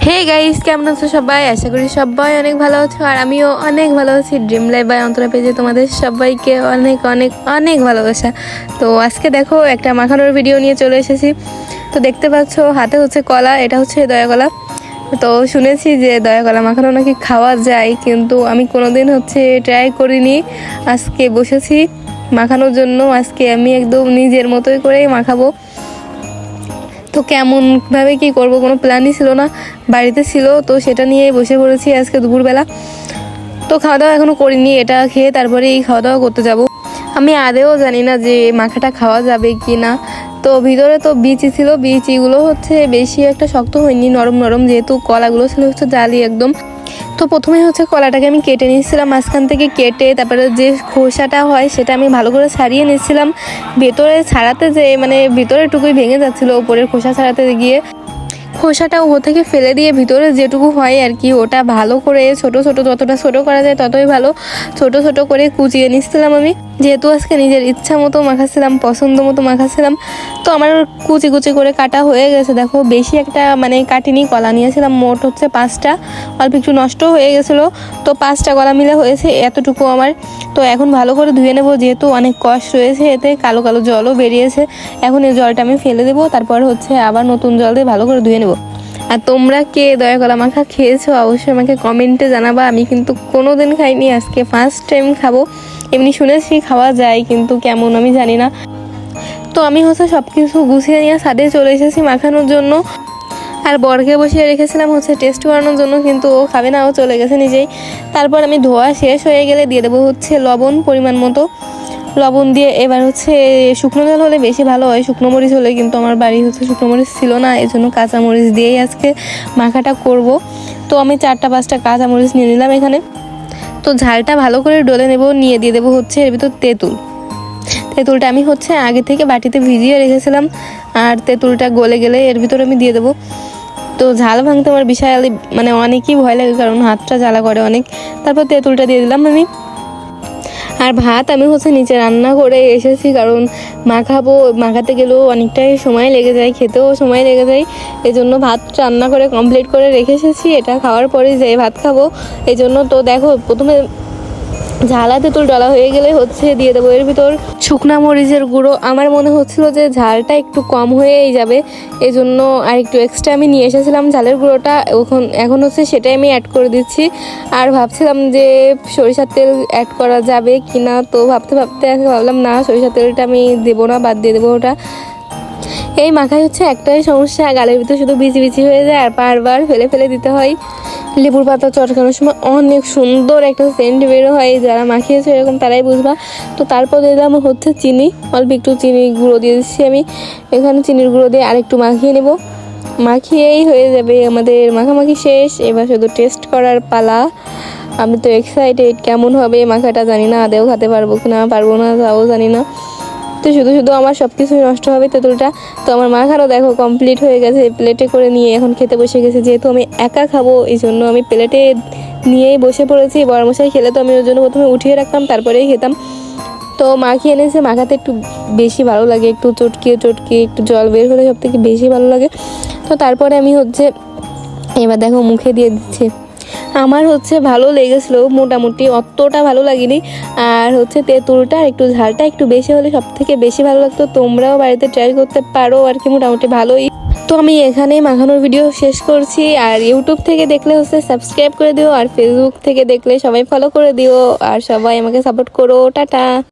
Hey guys, কেমন আছো সবাই? আশা করি সবাই অনেক ভালো আছো আর আমিও অনেক ভালো আছি। ড্রিম লাইফ বাই অন্তরা পেজে তোমাদের সবাইকে অনেক অনেক অনেক ভালোবাসা। তো আজকে দেখো একটা মাখানোর ভিডিও নিয়ে চলে এসেছি। তো দেখতে পাচ্ছ হাতে হচ্ছে কলা, এটা হচ্ছে দয়া কলা। তো শুনেছি যে দয়া কলা মাখানো নাকি খাওয়া যায়, কিন্তু আমি কোনোদিন হচ্ছে ট্রাই করিনি। আজকে বসেছি মাখানোর জন্য। আজকে আমি একদম নিজের মতোই করেই মাখাবো। তো কেমনভাবে কি করব কোনো প্ল্যানই ছিল না, বাড়িতে ছিল তো সেটা নিয়ে বসে পড়েছি আজকে দুপুরবেলা। তো খাওয়া দাওয়া এখনো করিনি, এটা খেয়ে তারপরেই খাওয়া দাওয়া করতে যাব। আমি আদেও জানি না যে মাখাটা খাওয়া যাবে কি না। তো ভিতরে তো বিচি ছিল, বিচিগুলো হচ্ছে বেশি একটা শক্ত হয়নি, নরম নরম, যেহেতু কলাগুলো ছিল হচ্ছে জালি একদম। তো প্রথমে হচ্ছে কলাটাকে আমি কেটে নিয়েছিলাম, মাঝখান থেকে কেটে তারপরে যে খোসাটা হয় সেটা আমি ভালো করে ছাড়িয়ে নিয়েছিলাম। ভেতরে ছাড়াতে যে ভিতরের টুকুই ভেঙে যাচ্ছিল, উপরের খোসা ছাড়াতে গিয়ে খোসাটা ও থেকে ফেলে দিয়ে ভিতরে যেটুকু হয় আর কি, ওটা ভালো করে ছোট ছোট, যতটা ছোট করা যায় ততই ভালো, ছোট ছোট করে কুচিয়ে নিচ্ছিলাম আমি। যেহেতু আজকে নিজের ইচ্ছা মতো মাখাচ্ছিলাম, পছন্দ মতো মাখাচ্ছিলাম, তো আমার কুচি কুচি করে কাটা হয়ে গেছে। দেখো বেশি একটা কাটিনি, কলা নিয়েছিলাম মোট হচ্ছে 5টা, অল্প একটু নষ্ট হয়ে গেছিলো। তো 5টা কলা মিলে হয়েছে এতটুকু আমার। তো এখন ভালো করে ধুয়ে নেবো, যেহেতু অনেক কষ রয়েছে এতে, কালো কালো জলও বেরিয়েছে। এখন এই জলটা আমি ফেলে দেবো, তারপর হচ্ছে আবার নতুন জল দিয়ে ভালো করে ধুয়ে নেবো। আর তোমরা কে দয়া কলা মাখা খেয়েছো অবশ্যই আমাকে কমেন্টে জানাবা। আমি কিন্তু কোনোদিন খাইনি, আজকে ফার্স্ট টাইম খাবো। এমনি শুনেছি খাওয়া যায়, কিন্তু কেমন আমি জানি না। তো আমি হচ্ছে সব কিছু গুছিয়ে নিয়ে ছাদে চলে এসেছি মাখানোর জন্য। আর বরকে বসিয়ে রেখেছিলাম হচ্ছে টেস্ট করানোর জন্য, কিন্তু ও খাবে না, ও চলে গেছে নিজেই। তারপর আমি ধোয়া শেষ হয়ে গেলে দিয়ে দেবো হচ্ছে লবণ, পরিমাণ মতো লবণ দিয়ে এবার হচ্ছে শুকনো জল হলে বেশি ভালো হয়, শুকনো মরিচ হলে, কিন্তু আমার বাড়ি হচ্ছে শুকনো মরিচ ছিল না, এই জন্য কাঁচা মরিচ দিয়েই আজকে মাখাটা করব। তো আমি 4-5টা কাঁচা মরিচ নিয়ে নিলাম এখানে। তো ঝালটা ভালো করে ডলে নেব, নিয়ে দিয়ে দেবো হচ্ছে এর ভিতর তেঁতুল। তেঁতুলটা আমি হচ্ছে আগে থেকে বাটিতে ভিজিয়ে রেখেছিলাম, আর তেঁতুলটা গলে গেলে এর ভিতরে আমি দিয়ে দেবো। তো ঝাল ভাঙতে আমার বিশাল অনেকই ভয় লাগে, কারণ হাতটা জ্বালা করে অনেক। তারপর তেঁতুলটা দিয়ে দিলাম আমি। আর ভাত আমি হচ্ছে নিচে রান্না করে এসেছি, কারণ মাখাতে গেলেও অনেকটাই সময় লেগে যায়, খেতেও সময় লেগে যায়। এই জন্য ভাত রান্না করে কমপ্লিট করে রেখে এসেছি, এটা খাওয়ার পরে যাই ভাত খাবো এই জন্য। তো দেখো প্রথমে ঝালা তেঁতুল ডলা হয়ে গেলে হচ্ছে দিয়ে দেবো এর ভিতর শুকনা মরিচের গুঁড়ো। আমার মনে হচ্ছিল যে ঝালটা একটু কম হয়েই যাবে, এই জন্য আর একটু এক্সট্রা আমি নিয়ে এসেছিলাম ঝালের গুঁড়োটা। এখন হচ্ছে সেটাই আমি অ্যাড করে দিচ্ছি। আর ভাবছিলাম যে সরিষার তেল অ্যাড করা যাবে কি না, তো ভাবতে ভাবতে ভাবলাম না, সরিষার তেলটা আমি দেবো না, বাদ দিয়ে দেবো ওটা। এই মাখায় হচ্ছে একটাই সমস্যা, গালের ভিতরে শুধু বিচি বিচি হয়ে যায় আর বারবার ফেলে ফেলে দিতে হয়। লেবুর পাতা চটকানোর সময় অনেক সুন্দর একটা সেন্ট বের হয়, যারা মাখিয়েছে এরকম তারাই বুঝবা। তো তারপর দিলাম হচ্ছে চিনি, অল্প একটু চিনি গুঁড়ো দিয়ে দিচ্ছি আমি এখানে। চিনির গুঁড়ো দিয়ে আরেকটু মাখিয়ে নেব, মাখিয়েই হয়ে যাবে আমাদের মাখামাখি শেষ। এবার শুধু টেস্ট করার পালা। আমি তো এক্সাইটেড, কেমন হবে মাখাটা জানি না, আদেও খেতে পারবো কি না পারবো না তাও জানি না। তো শুধু শুধু আমার সব কিছুই নষ্ট হবে তেঁতুলটা। তো আমার মাখানো দেখো কমপ্লিট হয়ে গেছে, প্লেটে করে নিয়ে এখন খেতে বসে গেছে। যেহেতু আমি একা খাবো এই জন্য আমি প্লেটে নিয়েই বসে পড়েছি। বড়মশাই খেলে তো আমি ওর জন্য প্রথমে উঠিয়ে রাখতাম, তারপরেই খেতাম। তো মাখিয়ে এনেছে, মাখাতে একটু বেশি ভালো লাগে, একটু চটকিয়ে চটকিয়ে একটু জল বের হলে সব থেকে বেশি ভালো লাগে। তো তারপরে আমি হচ্ছে এবার দেখো মুখে দিয়ে দিচ্ছি। আমার হচ্ছে ভালো লেগেছিলো মোটামুটি, অতটা ভালো লাগেনি। আর হচ্ছে তেঁতুলটা একটু ঝালটা একটু বেশি হলে সব থেকে বেশি ভালো লাগতো। তোমরাও বাড়িতে ট্রাই করতে পারো আর কি, মোটামুটি ভালোই। তো আমি এখানেই মাখানোর ভিডিও শেষ করছি। আর ইউটিউব থেকে দেখলে হচ্ছে সাবস্ক্রাইব করে দিও, আর ফেসবুক থেকে দেখলে সবাই ফলো করে দিও, আর সবাই আমাকে সাপোর্ট করো। টাটা।